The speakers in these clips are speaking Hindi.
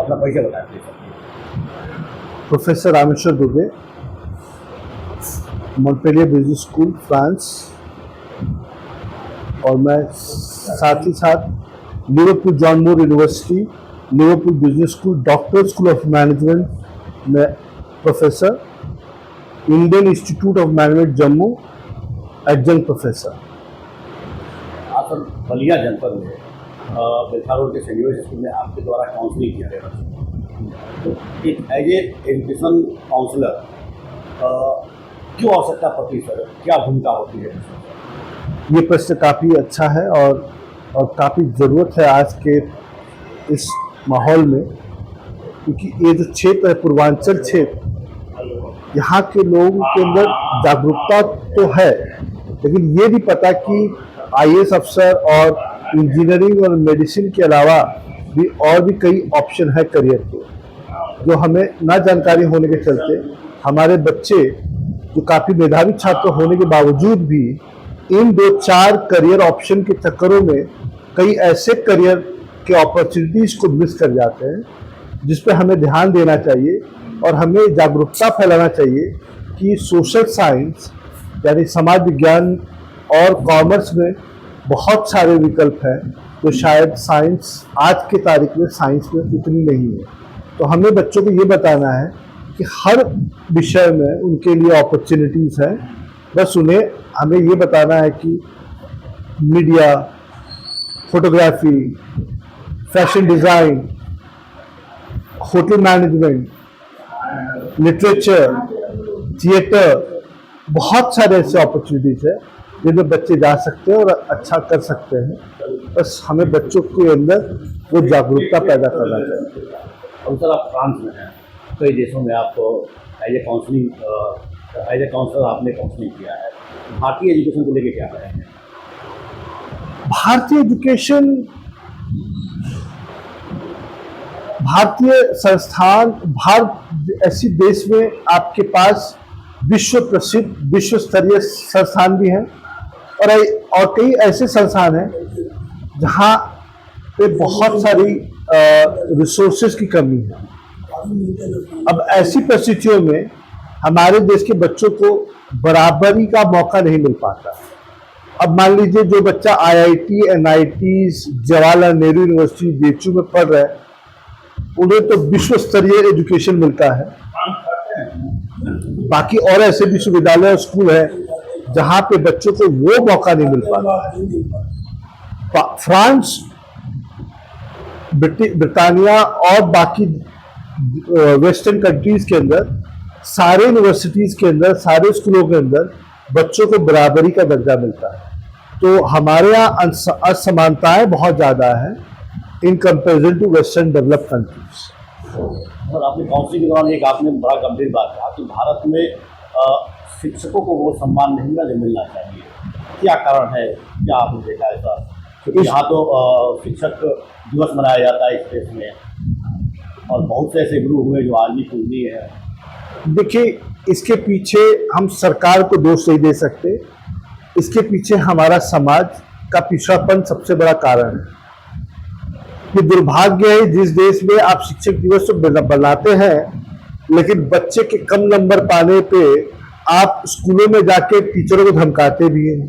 अपना परिचय बताएं please. Professor Rameshwar Dubey, Montpellier business school France, और मैं साथ ही साथ Liverpool John Moores university, Liverpool business school, doctor school of management में professor, Indian institute of management Jammu adjunct professor. आप सर बलिया जनपद में बिरखा रोड के सेंट जोसेफ स्कूल में आपके द्वारा काउंसलिंग किया गया था। तो एक एज ए एजुकेशन काउंसलर क्यों आवश्यकता पड़ती है सर, क्या भूमिका होती है? ये प्रश्न काफ़ी अच्छा है और काफ़ी ज़रूरत है आज के इस माहौल में, क्योंकि ये जो क्षेत्र है पूर्वांचल क्षेत्र, यहाँ के लोगों के अंदर जागरूकता तो है, लेकिन ये नहीं पता कि आईएएस अफसर और इंजीनियरिंग और मेडिसिन के अलावा भी और भी कई ऑप्शन है करियर के, जो हमें ना जानकारी होने के चलते हमारे बच्चे जो काफ़ी मेधावी छात्र होने के बावजूद भी इन 2-4 करियर ऑप्शन के चक्करों में कई ऐसे करियर के अपॉर्चुनिटीज़ को मिस कर जाते हैं, जिस पे हमें ध्यान देना चाहिए और हमें जागरूकता फैलाना चाहिए कि सोशल साइंस यानी समाज विज्ञान और कॉमर्स में बहुत सारे विकल्प हैं जो शायद साइंस आज की तारीख में साइंस में उतनी नहीं है। तो हमें बच्चों को ये बताना है कि हर विषय में उनके लिए अपॉर्चुनिटीज़ हैं, बस उन्हें हमें ये बताना है कि media, photography, fashion design, hotel management, literature, theatre, बहुत सारे ऐसे अपॉर्चुनिटीज़ है जिनमें बच्चे जा सकते हैं और अच्छा कर सकते हैं। बस हमें बच्चों के अंदर वो जागरूकता पैदा करना चाहिए। और सर आप फ्रांस में हैं, कई देशों में आपको एज ए काउंसलर आपने काउंसलिंग किया है, भारतीय एजुकेशन को लेकर क्या कहेंगे? भारतीय एजुकेशन, भारतीय संस्थान, भारत ऐसी देश में आपके पास विश्व प्रसिद्ध विश्व स्तरीय संस्थान भी हैं और कई ऐसे संस्थान हैं जहाँ पे बहुत सारी रिसोर्सेज की कमी है। अब ऐसी परिस्थितियों में हमारे देश के बच्चों को बराबरी का मौका नहीं मिल पाता। अब मान लीजिए जो बच्चा IIT, NIT, Jawaharlal Nehru university जेचू में पढ़ रहा है, उन्हें तो विश्व स्तरीय एजुकेशन मिलता है। बाकी और ऐसे विश्वविद्यालय और स्कूल हैं जहां पे बच्चों को वो मौका नहीं मिल पाता। फ्रांस, ब्रिटानिया और बाकी वेस्टर्न कंट्रीज के अंदर सारे यूनिवर्सिटीज के अंदर, सारे स्कूलों के अंदर बच्चों को बराबरी का दर्जा मिलता है। तो हमारे यहाँ असमानताएं बहुत ज़्यादा है in comparison to western developed countries. और आपने काउंसलिंग के दौरान एक आपने बड़ा गंभीर बात कहा कि भारत में शिक्षकों को वो सम्मान नहीं मिलना चाहिए, क्या कारण है? क्या आपने देखा है सर? क्योंकि यहाँ तो शिक्षक दिवस मनाया जाता है इस देश में और बहुत से ऐसे गुरु हुए जो आज भी पूजनीय है। देखिए, इसके पीछे हम सरकार को दोष नहीं दे सकते, इसके पीछे हमारा समाज का पिछड़ापन सबसे बड़ा कारण है। ये दुर्भाग्य है जिस देश में आप शिक्षक दिवस तो बनाते हैं, लेकिन बच्चे के कम नंबर पाने पे आप स्कूलों में जाके टीचरों को धमकाते भी हैं,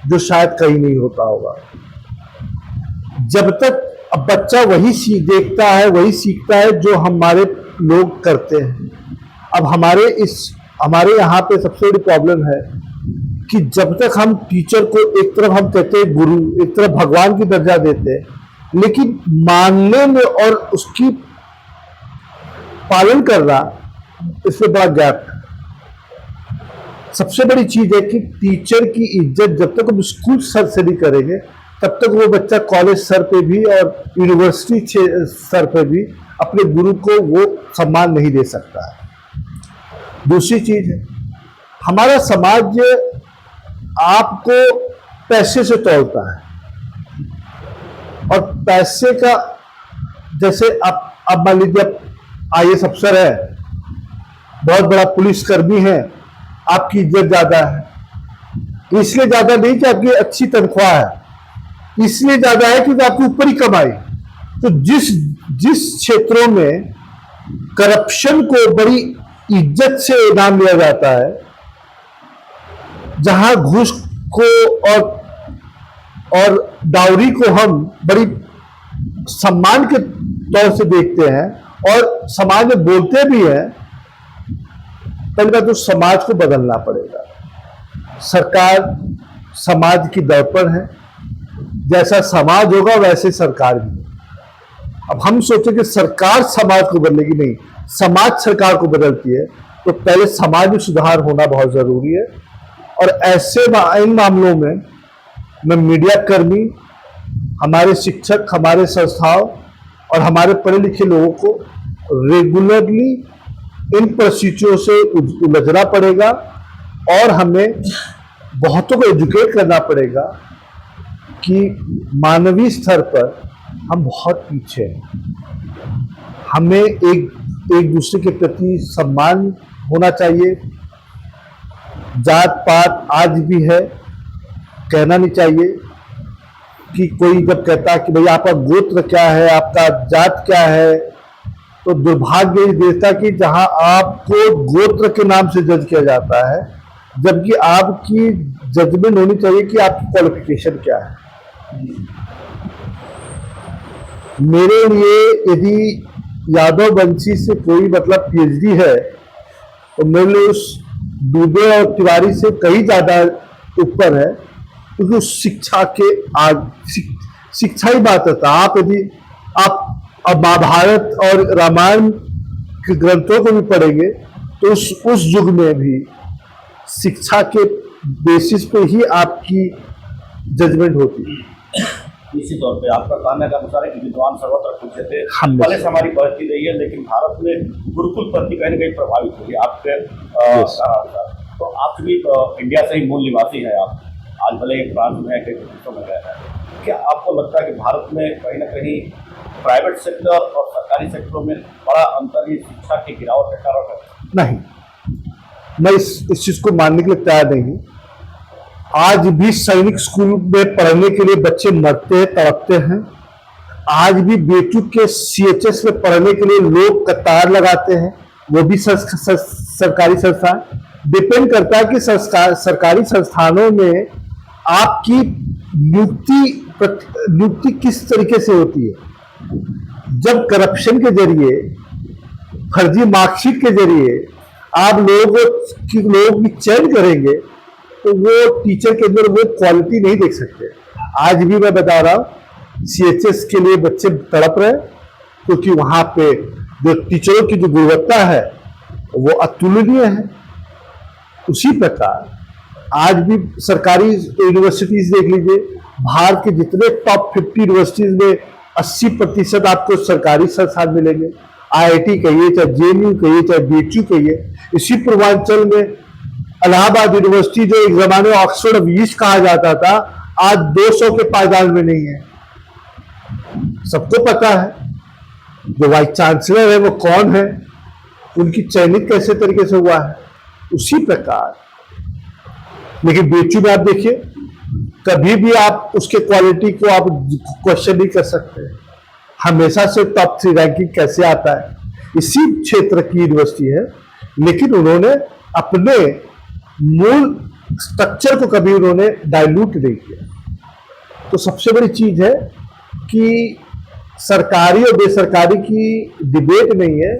जो शायद कहीं नहीं होता होगा। जब तक अब बच्चा वही देखता है, वही सीखता है जो हमारे लोग करते हैं। अब हमारे यहाँ पे सबसे बड़ी प्रॉब्लम है कि जब तक हम टीचर को एक तरफ हम कहते हैं गुरु, एक तरफ भगवान की दर्जा देते हैं, लेकिन मानने में और उसकी पालन करना, इसमें बड़ा गैप है। सबसे बड़ी चीज है कि टीचर की इज्जत जब तक हम स्कूल स्तर से नहीं करेंगे, तब तक वो बच्चा कॉलेज स्तर पे भी और यूनिवर्सिटी स्तर पे भी अपने गुरु को वो सम्मान नहीं दे सकता है। दूसरी चीज है, हमारा समाज आपको पैसे से तोलता है और पैसे का, जैसे अब मान लीजिए आईएएस अफसर है, बहुत बड़ा पुलिसकर्मी है, आपकी इज्जत ज्यादा है। इसलिए ज्यादा नहीं कि आपकी अच्छी तनख्वाह है, इसलिए ज्यादा है कि आपके ऊपर ही कमाई। तो जिस जिस क्षेत्रों में करप्शन को बड़ी इज्जत से नाम लिया जाता है, जहां घूस को और डाउरी को हम बड़ी सम्मान के तौर से देखते हैं और समाज में बोलते भी हैं, पहली बात तो समाज को बदलना पड़ेगा। सरकार समाज की दर्पण है, जैसा समाज होगा वैसे सरकार भी। अब हम सोचें कि सरकार समाज को बदलेगी, नहीं, समाज सरकार को बदलती है, तो पहले समाज में सुधार होना बहुत जरूरी है। और ऐसे इन मामलों में मीडिया कर्मी, हमारे शिक्षक, हमारे संस्थाओं और हमारे पढ़े लिखे लोगों को रेगुलरली इन परिस्थितियों से उलझना पड़ेगा और हमें बहुतों को एजुकेट करना पड़ेगा कि मानवीय स्तर पर हम बहुत पीछे हैं। हमें एक दूसरे के प्रति सम्मान होना चाहिए। जात पात आज भी है, कहना नहीं चाहिए कि कोई जब कहता है कि भाई आपका गोत्र क्या है, आपका जात क्या है, तो दुर्भाग्य इस देश का कि जहां आपको गोत्र के नाम से जज किया जाता है, जबकि आपकी जजमेंट होनी चाहिए कि आपकी क्वालिफिकेशन क्या है। मेरे लिए यदि यादव वंशी से कोई मतलब पीएचडी है, तो मेरे लिए उस दुबे और तिवारी से कहीं ज्यादा ऊपर है, क्योंकि उस शिक्षा के शिक्षा ही बात होता है। आप यदि आप अब महाभारत और रामायण के ग्रंथों को भी पढ़ेंगे तो उस युग में भी शिक्षा के बेसिस पे ही आपकी जजमेंट होती है। इसी तौर पे आपका कहने का अनुसार है कि विद्वान सर्वत्र पूछे थे, पहले से हमारी बढ़ती रही है, लेकिन भारत में गुरुकुल पद्धति कहीं न कहीं प्रभावित हुई है आपके तो आप भी इंडिया से ही मूल निवासी हैं, आप आज भले एक फ्रांस में कई देशों में गए हैं, क्या आपको लगता है कि भारत में कहीं ना कहीं प्राइवेट सेक्टर और सरकारी सेक्टरों में बड़ा अंतर ही शिक्षा की गिरावट का कारण है? नहीं, मैं इस चीज को मानने के लिए तैयार नहीं हूं। आज भी सैनिक स्कूल में पढ़ने के लिए बच्चे मरते हैं, तड़पते हैं। आज भी बेटू के सीएचएस में पढ़ने के लिए लोग कतार लगाते हैं, वो भी सरकारी संस्थान। डिपेंड करता है कि सरकारी संस्थानों में आपकी नियुक्ति किस तरीके से होती है। जब करप्शन के जरिए, फर्जी मार्कशीट के जरिए आप लोगों की चयन करेंगे, तो वो टीचर के अंदर वो क्वालिटी नहीं देख सकते। आज भी मैं बता रहा हूँ, सीएचएस के लिए बच्चे तड़प रहे, क्योंकि वहां पे जो टीचरों की जो गुणवत्ता है वो अतुलनीय है। उसी प्रकार आज भी सरकारी यूनिवर्सिटीज देख लीजिए, भारत के जितने टॉप 50 यूनिवर्सिटीज में 80% आपको सरकारी संस्थान मिलेंगे। आईआईटी कहिए, चाहे जेएनयू कहिए, चाहे बीएचयू कहिए। इसी पूर्वांचल में इलाहाबाद यूनिवर्सिटी, जो एक जमाने में ऑक्सफोर्ड ऑफ ईस्ट कहा जाता था, आज 200 के पायदान में नहीं है। सबको पता है जो वाइस चांसलर है वो कौन है, उनकी चयनित कैसे तरीके से हुआ है। उसी प्रकार लेकिन बीएचयू में आप देखिए, कभी भी आप उसके क्वालिटी को आप क्वेश्चन नहीं कर सकते। हमेशा से टॉप 3 रैंकिंग कैसे आता है, इसी क्षेत्र की यूनिवर्सिटी है, लेकिन उन्होंने अपने मूल स्ट्रक्चर को कभी उन्होंने डाइल्यूट नहीं किया। तो सबसे बड़ी चीज है कि सरकारी और बेसरकारी की डिबेट नहीं है,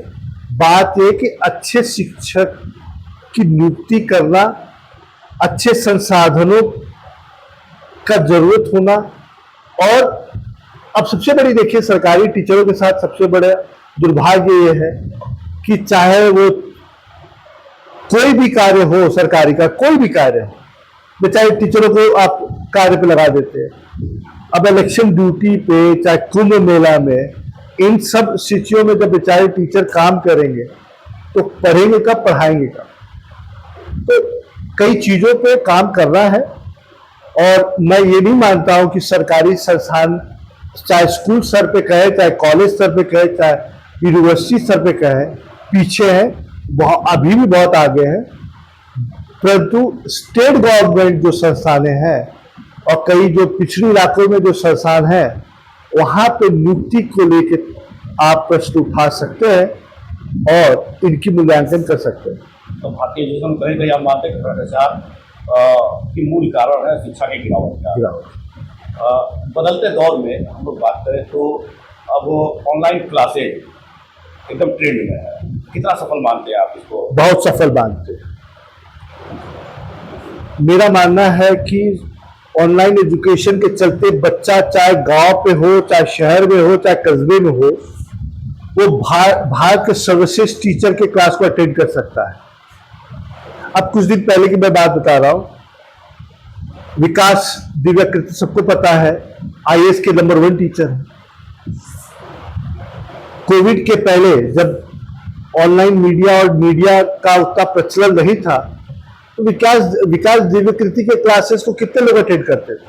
बात यह कि अच्छे शिक्षक की नियुक्ति करना, अच्छे संसाधनों का जरूरत होना। और अब सबसे बड़ी देखिए, सरकारी टीचरों के साथ सबसे बड़ा दुर्भाग्य ये है कि चाहे वो कोई भी कार्य हो, सरकारी का कोई भी कार्य हो, बेचारे टीचरों को आप कार्य पे लगा देते हैं। अब इलेक्शन ड्यूटी पे, चाहे कुंभ मेला में, इन सब स्थितियों में जब बेचारे टीचर काम करेंगे तो पढ़ेंगे कब, पढ़ाएंगे कब। तो कई चीजों पे काम कर रहा है। और मैं ये नहीं मानता हूं कि सरकारी संस्थान, चाहे स्कूल स्तर पे कहे, चाहे कॉलेज स्तर पे कहे, चाहे यूनिवर्सिटी स्तर पे कहे, पीछे है, अभी भी बहुत आगे है। परंतु स्टेट गवर्नमेंट जो संस्थानें हैं और कई जो पिछड़े इलाकों में जो संस्थान है, वहां पे नियुक्ति को लेकर आप प्रश्न उठा सकते हैं और इनकी मूल्यांकन कर सकते हैं। तो भारतीय एजुकेशन कहीं कहीं आप मानते हैं कि भ्रष्टाचार की मूल कारण है शिक्षा की गिरावट का। बदलते दौर में हम लोग बात करें तो अब ऑनलाइन क्लासेज एकदम ट्रेंड में है, कितना सफल मानते हैं आप इसको? बहुत सफल मानते हैं। मेरा मानना है कि ऑनलाइन एजुकेशन के चलते बच्चा चाहे गांव पे हो, चाहे शहर में हो, चाहे कस्बे में हो, वो भारत के सर्वश्रेष्ठ टीचर के क्लास को अटेंड कर सकता है। अब कुछ दिन पहले की मैं बात बता रहा हूं, विकास दिव्याकृति सबको पता है, आईएएस के नंबर 1 टीचर है। कोविड के पहले जब ऑनलाइन मीडिया और मीडिया का उतना प्रचलन नहीं था, तो विकास दिव्यकृति के क्लासेस को कितने लोग अटेंड करते थे?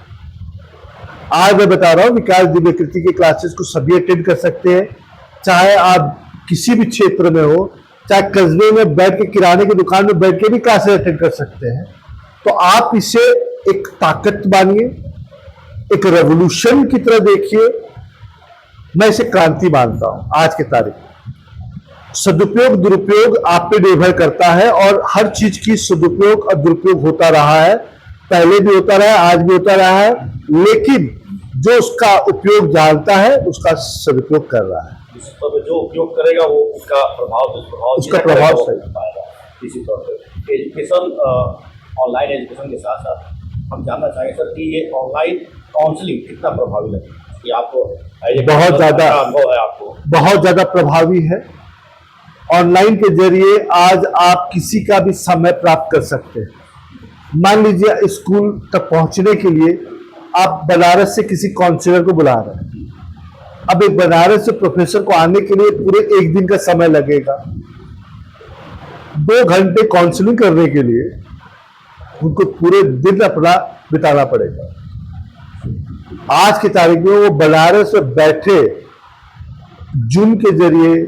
आज मैं बता रहा हूं, विकास दिव्यकृति के क्लासेस को सभी अटेंड कर सकते हैं, चाहे आप किसी भी क्षेत्र में हो, चाहे कस्बे में बैठ के किराने की दुकान में बैठ के भी क्लासेस अटेंड कर सकते हैं। तो आप इसे एक ताकत मानिए, एक रेवोल्यूशन की तरह देखिए। मैं इसे क्रांति मानता हूं आज की तारीख में। सदुपयोग दुरुपयोग आप पे निर्भर करता है और हर चीज की सदुपयोग और दुरुपयोग होता रहा है, पहले भी होता रहा है, आज भी होता रहा है, लेकिन जो उसका उपयोग जानता है उसका सदुपयोग कर रहा है। तो जो उपयोग करेगा वो उसका प्रभाव सही पाएगा। इसी तौर पर एजुकेशन, ऑनलाइन एजुकेशन के साथ साथ हम जानना चाहेंगे सर कि ये ऑनलाइन काउंसलिंग कितना प्रभावी लगे कि आपको? बहुत ज्यादा अनुभव है आपको? बहुत ज्यादा प्रभावी है। ऑनलाइन के जरिए आज आप किसी का भी समय प्राप्त कर सकते हैं। मान लीजिए स्कूल तक पहुंचने के लिए आप बनारस से किसी काउंसलर को बुला रहे हैं, अब एक बनारस से प्रोफेसर को आने के लिए पूरे 1 दिन का समय लगेगा। 2 घंटे काउंसलिंग करने के लिए उनको पूरे दिन अपना बिताना पड़ेगा। आज की तारीख में वो बनारस में बैठे जूम के जरिए,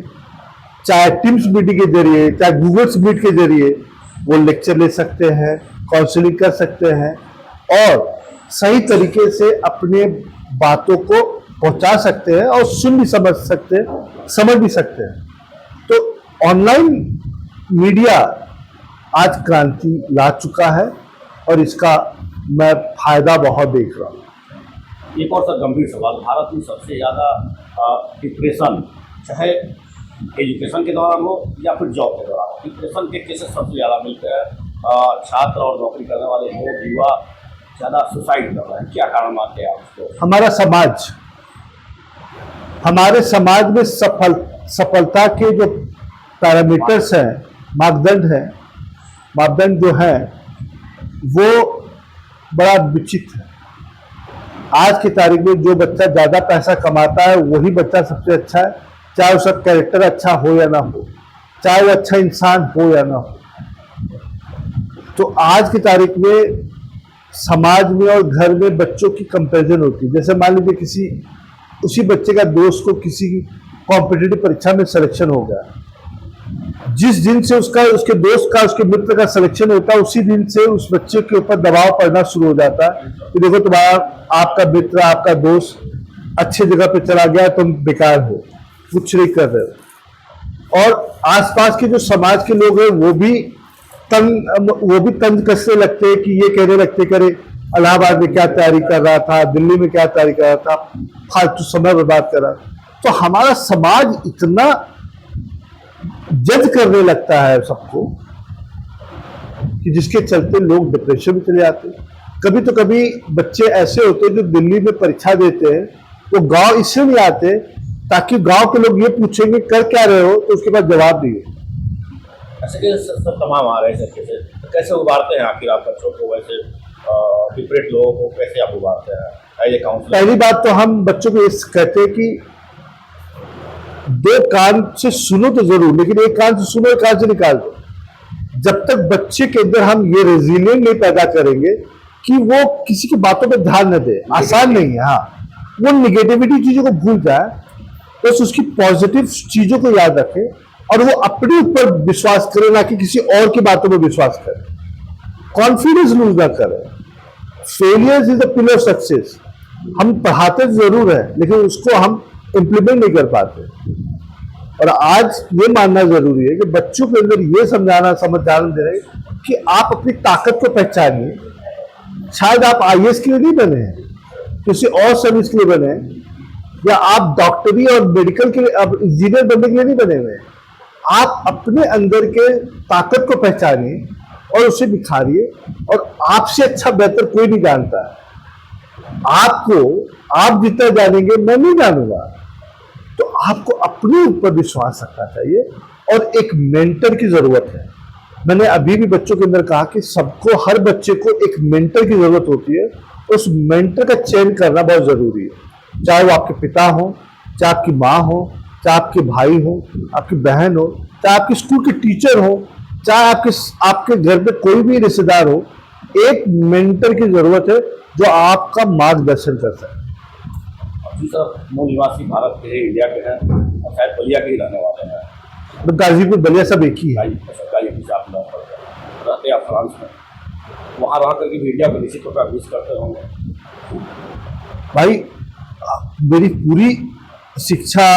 चाहे टीम्स मीटिंग के जरिए, चाहे गूगल मीट के जरिए वो लेक्चर ले सकते हैं, काउंसलिंग कर सकते हैं और सही तरीके से अपने बातों को पहुंचा सकते हैं और सुन भी समझ भी सकते हैं। तो ऑनलाइन मीडिया आज क्रांति ला चुका है और इसका मैं फायदा बहुत देख रहा हूँ। एक और सर गंभीर सवाल, भारत में सबसे ज़्यादा डिप्रेशन, चाहे एजुकेशन के दौरान हो या फिर जॉब के दौरान, डिप्रेशन के केसेस सबसे ज़्यादा मिलते हैं। छात्र और नौकरी करने वाले लोग, युवा ज़्यादा सुसाइड कर रहे हैं, क्या कारण मानते हैं आप उसको? हमारे समाज में सफलता के जो पैरामीटर्स हैं, मापदंड जो है वो बड़ा विचित्र है। आज की तारीख में जो बच्चा ज्यादा पैसा कमाता है वही बच्चा सबसे अच्छा है, चाहे उसका कैरेक्टर अच्छा हो या ना हो, चाहे वो अच्छा इंसान हो या ना हो। तो आज की तारीख में समाज में और घर में बच्चों की कंपैरिजन होती है। जैसे मान लीजिए उसी बच्चे का दोस्त को किसी कॉम्पिटिटिव परीक्षा में सिलेक्शन हो गया, जिस दिन से उसके दोस्त का, उसके मित्र का सिलेक्शन होता है, उसी दिन से उस बच्चे के ऊपर दबाव पड़ना शुरू हो जाता है कि देखो आपका मित्र, आपका दोस्त अच्छी जगह पे चला गया, तुम बेकार हो, कुछ नहीं कर रहे हो। और आसपास के जो समाज के लोग हैं वो भी तंज कसने लगते हैं कि ये कहने लगते करे इलाहाबाद में क्या तैयारी कर रहा था, दिल्ली में क्या तैयारी कर रहा था, फालतू समय बर्बाद कर रहा। तो हमारा समाज इतना जज करने लगता है सबको कि जिसके चलते लोग डिप्रेशन में चले जाते हैं। कभी तो कभी बच्चे ऐसे होते हैं जो दिल्ली में परीक्षा देते हैं, वो गांव इसलिए नहीं आते ताकि गांव के लोग ये पूछेंगे कर क्या रहे हो, तो उसके बाद जवाब दिए। ऐसे के सब तमाम आ रहे हैं सर, कैसे उबारते हैं आखिर आप बच्चों को, वैसे डिप्रेट लोगों को कैसे आप उबारते हैं? पहली बात तो हम बच्चों को ये कहते हैं कि 2 कान से सुनो तो जरूर, लेकिन एक कान से सुनो, एक कान से निकाल दो। जब तक बच्चे के अंदर हम ये रेजिलियंस नहीं पैदा करेंगे कि वो किसी की बातों पर ध्यान न दे, आसान नहीं है। हाँ, वो निगेटिविटी चीजों को भूल जाए, बस उसकी पॉजिटिव चीजों को याद रखे और वो अपने ऊपर विश्वास करे, ना कि किसी और की बातों पर विश्वास करे। कॉन्फिडेंस लूज ना करे। Failure is the pillar of success. हम पढ़ाते जरूर है लेकिन उसको हम इंप्लीमेंट नहीं कर पाते। और आज ये मानना जरूरी है कि बच्चों के अंदर ये समझाना दे रहे हैं कि आप अपनी ताकत को पहचानिए। शायद आप आईएएस के लिए नहीं बने हैं, किसी और सर्विस के लिए बने हैं, या आप डॉक्टरी और मेडिकल के लिए, आप इंजीनियर बनने के लिए नहीं बने हुए हैं। आप अपने अंदर के ताकत को पहचानिए और उसे निखारिए, और आपसे अच्छा बेहतर कोई नहीं जानता है आपको। आप जितना जानेंगे मैं नहीं जानूंगा। तो आपको अपने ऊपर विश्वास रखना चाहिए और एक मेंटर की जरूरत है। मैंने अभी भी बच्चों के अंदर कहा कि सबको, हर बच्चे को एक मेंटर की जरूरत होती है। उस मेंटर का चयन करना बहुत जरूरी है, चाहे वो आपके पिता हो, चाहे आपकी माँ हो, चाहे आपके भाई हो, आपकी बहन हो, चाहे आपके स्कूल के टीचर हो, चाहे आपके घर में कोई भी रिश्तेदार हो। एक मेंटर की जरूरत है जो आपका मार्गदर्शन कर सके। जी सर, मूल निवासी भारत के हैं, इंडिया के हैं और शायद बलिया के ही रहने वाले हैं। गाजीपुर बलिया सब एक ही है। सरकारी ऑफिस आप लोग रहते हैं फ्रांस में, वहाँ रह करके भी इंडिया को निश्चित तौर पर मिस करते होंगे। भाई मेरी पूरी शिक्षा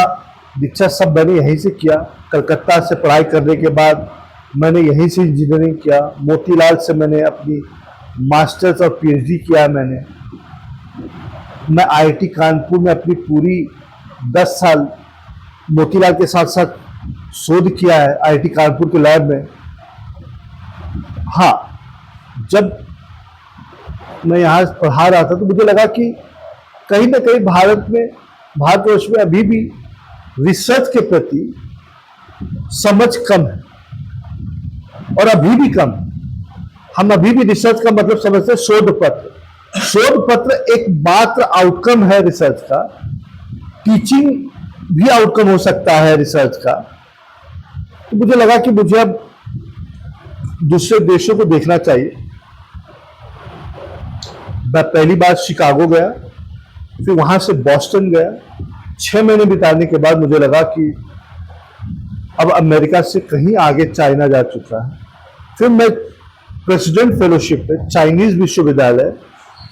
दीक्षा सब मैंने यहीं से किया। कलकत्ता से पढ़ाई करने के बाद मैंने यहीं से इंजीनियरिंग किया। मोतीलाल से मैंने अपनी मास्टर्स और पीएचडी किया। मैं आईआईटी कानपुर में अपनी पूरी 10 साल मोतीलाल के साथ साथ शोध किया है आईआईटी कानपुर के लैब में। हाँ, जब मैं यहाँ पढ़ा रहा था तो मुझे लगा कि कहीं ना कहीं भारतवर्ष में अभी भी रिसर्च के प्रति समझ कम है, और अभी भी कम। हम अभी भी रिसर्च का मतलब समझते हैं शोध पत्र। शोध पत्र एक मात्र आउटकम है रिसर्च का। टीचिंग भी आउटकम हो सकता है रिसर्च का। तो मुझे लगा कि मुझे अब दूसरे देशों को देखना चाहिए। मैं पहली बार शिकागो गया, फिर वहां से बॉस्टन गया। 6 महीने बिताने के बाद मुझे लगा कि अब अमेरिका से कहीं आगे चाइना जा चुका है। फिर मैं प्रेसिडेंट फेलोशिप में चाइनीज विश्वविद्यालय,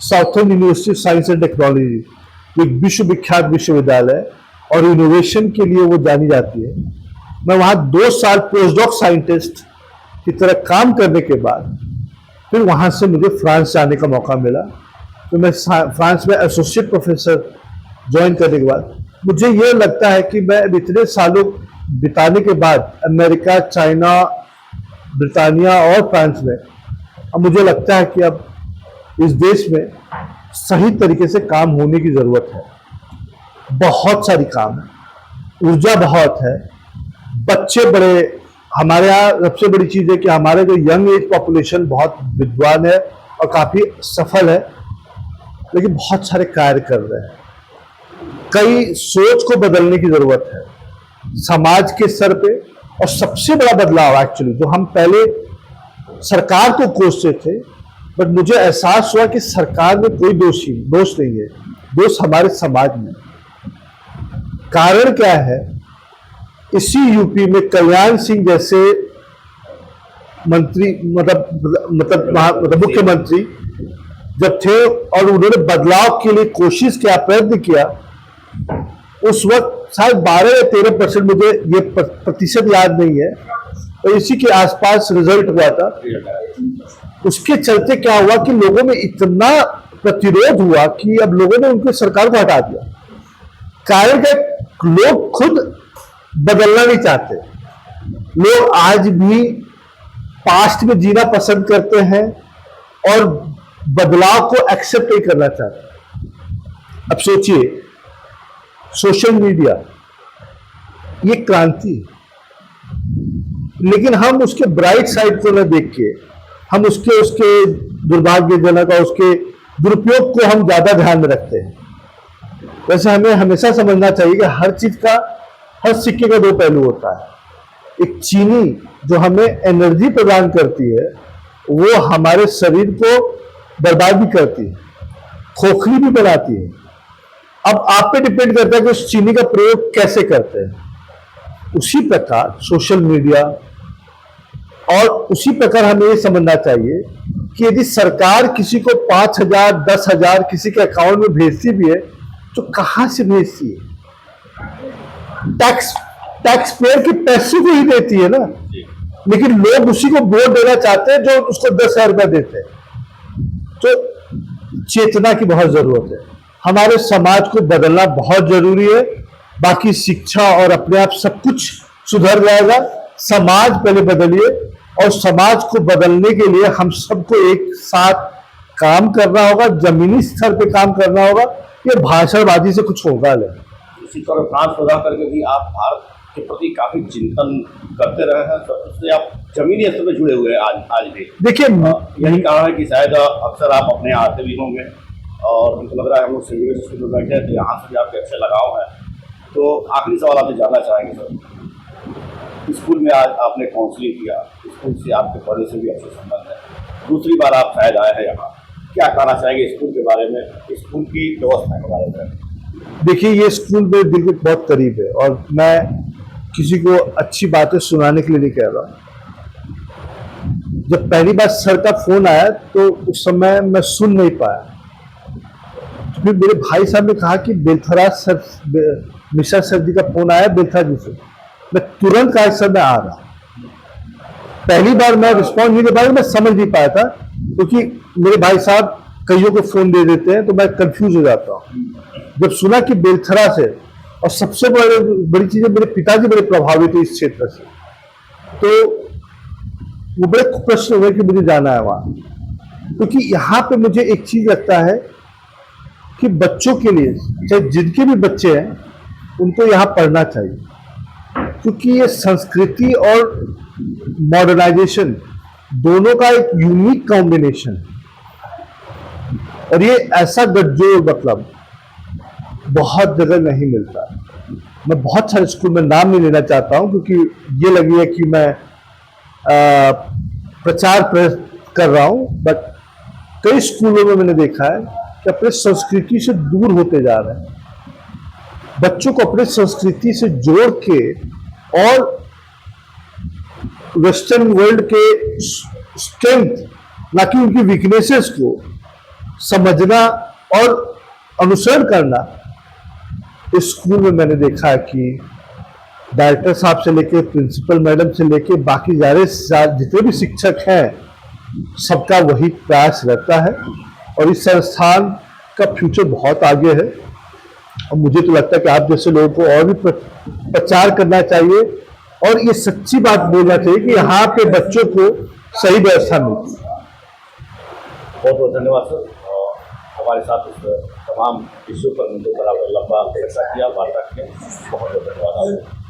southern university of science and technology, एक विश्वविख्यात विश्वविद्यालय और इनोवेशन के लिए वो जानी जाती है। मैं वहाँ 2 साल पोस्टडॉक साइंटिस्ट की तरह काम करने के बाद फिर वहाँ से मुझे फ्रांस जाने का मौका मिला। तो मैं फ्रांस में एसोसिएट प्रोफेसर ज्वाइन करने के बाद मुझे ये लगता है कि मैं इतने सालों बिताने के बाद अमेरिका, चाइना, ब्रिटानिया और फ्रांस में, अब मुझे लगता है कि अब इस देश में सही तरीके से काम होने की जरूरत है। बहुत सारी काम है, ऊर्जा बहुत है, बच्चे बड़े। हमारे यहाँ सबसे बड़ी चीज है कि हमारे जो यंग एज पॉपुलेशन बहुत विद्वान है और काफी सफल है, लेकिन बहुत सारे कार्य कर रहे हैं। कई सोच को बदलने की जरूरत है समाज के स्तर पे। और सबसे बड़ा बदलाव एक्चुअली जो हम पहले सरकार को कोसते थे, बट मुझे एहसास हुआ कि सरकार में कोई दोष नहीं है, दोष हमारे समाज में। कारण क्या है? इसी यूपी में कल्याण सिंह जैसे मंत्री, मतलब मुख्यमंत्री जब थे और उन्होंने बदलाव के लिए कोशिश किया, प्रयत्न किया, उस वक्त शायद 12 या 13%, मुझे ये प्रतिशत याद नहीं है, और इसी के आसपास रिजल्ट हुआ था। उसके चलते क्या हुआ कि लोगों में इतना प्रतिरोध हुआ कि अब लोगों ने उनकी सरकार को हटा दिया। कारण क्या? लोग खुद बदलना नहीं चाहते। लोग आज भी पास्ट में जीना पसंद करते हैं और बदलाव को एक्सेप्ट नहीं करना चाहते। अब सोचिए, सोशल मीडिया ये क्रांति है, लेकिन हम उसके ब्राइट साइड को न देख के हम उसके दुर्भाग्यजनक और उसके दुरुपयोग को हम ज्यादा ध्यान में रखते हैं। वैसे हमें हमेशा समझना चाहिए कि हर सिक्के का 2 पहलू होता है। एक चीनी जो हमें एनर्जी प्रदान करती है, वो हमारे शरीर को बर्बाद भी करती है, खोखली भी बनाती है। अब आप पे डिपेंड करता है कि उस चीनी का प्रयोग कैसे करते हैं। उसी प्रकार सोशल मीडिया, और उसी प्रकार हमें ये समझना चाहिए कि यदि सरकार किसी को 5,000, 10,000 किसी के अकाउंट में भेजती भी है, तो कहां से भेजती है? टैक्स टैक्स पेयर के पैसे को ही देती है ना, जी। लेकिन लोग उसी को वोट देना चाहते हैं जो उसको 10,000 रुपया देते हैं। तो चेतना की बहुत जरूरत है, हमारे समाज को बदलना बहुत जरूरी है। बाकी शिक्षा और अपने आप सब कुछ सुधर जाएगा। समाज पहले बदलिए, और समाज को बदलने के लिए हम सबको एक साथ काम करना होगा, जमीनी स्तर पे काम करना होगा। ये भाषणबाजी से कुछ होगा नहीं। इसी तरह फ्रांस प्रदा करके भी आप भारत के प्रति काफी चिंतन करते रहे हैं, तो उससे आप जमीनी स्तर पर जुड़े हुए हैं आज भी। देखिए, यही कारण है कि शायद अक्सर आप अपने यहाँ आते भी होंगे, और मुझे लग रहा है हम लोग सिविल स्कूल में बैठे हैं तो यहाँ से भी आपके अच्छे लगाव है। तो आखिरी सवाल आपसे जानना चाहेंगे सर, स्कूल में आज आपने काउंसलिंग किया, स्कूल से आपके पढ़ने से भी अच्छे संबंध है, दूसरी बार आप शायद आए हैं यहाँ, क्या कहना चाहेंगे स्कूल के बारे में, स्कूल की व्यवस्था के बारे में? देखिए, ये स्कूल मेरे दिल के बहुत करीब है, और मैं किसी को अच्छी बातें सुनाने के लिए नहीं कह रहा। जब पहली बार सर का फोन आया तो उस समय मैं सुन नहीं पाया, तो फिर मेरे भाई साहब ने कहा कि बेलथरा सर, मिश्रा सर जी का फोन आया बेलथरा जी से। मैं तुरंत कहा सर मैं आ रहा। पहली बार मैं रिस्पॉन्स नहीं दे पाया, मैं समझ नहीं पाया था, क्योंकि मेरे भाई साहब कईयों को फोन दे देते हैं तो मैं कंफ्यूज हो जाता हूँ। जब सुना कि बेलथरा से, और सबसे बड़ी चीज है, मेरे पिताजी बड़े प्रभावित हुए इस क्षेत्र से, तो वो बड़े प्रश्न हुए कि मुझे जाना है वहां। क्योंकि यहाँ पे मुझे एक चीज लगता है कि बच्चों के लिए, चाहे जिनके भी बच्चे हैं, उनको यहाँ पढ़ना चाहिए, क्योंकि ये संस्कृति और मॉडर्नाइजेशन दोनों का एक यूनिक कॉम्बिनेशन है, और ये ऐसा गठजोड़ मतलब बहुत जगह नहीं मिलता। मैं बहुत सारे स्कूल में नाम नहीं लेना चाहता हूं, क्योंकि ये लगी है कि मैं प्रचार कर रहा हूं, बट कई स्कूलों में मैंने देखा है कि अपने संस्कृति से दूर होते जा रहे हैं। बच्चों को अपने संस्कृति से जोड़ के और वेस्टर्न वर्ल्ड के स्ट्रेंथ, ना कि उनकी वीकनेसेस को समझना और अनुसरण करना। इस स्कूल में मैंने देखा है कि डायरेक्टर साहब से लेके प्रिंसिपल मैडम से लेके बाकी जितने भी शिक्षक हैं, सबका वही प्रयास रहता है, और इस संस्थान का फ्यूचर बहुत आगे है। और मुझे तो लगता है कि आप जैसे लोगों को और भी प्रचार करना चाहिए, और ये सच्ची बात बोलना चाहिए कि यहाँ पे बच्चों को सही व्यवस्था मिलती है। बहुत बहुत धन्यवाद सर, और हमारे साथ इस तमाम विषयों पर मुद्दों पर आपने लंबा चर्चा किया, वार्ता किया। बहुत बहुत धन्यवाद आपको।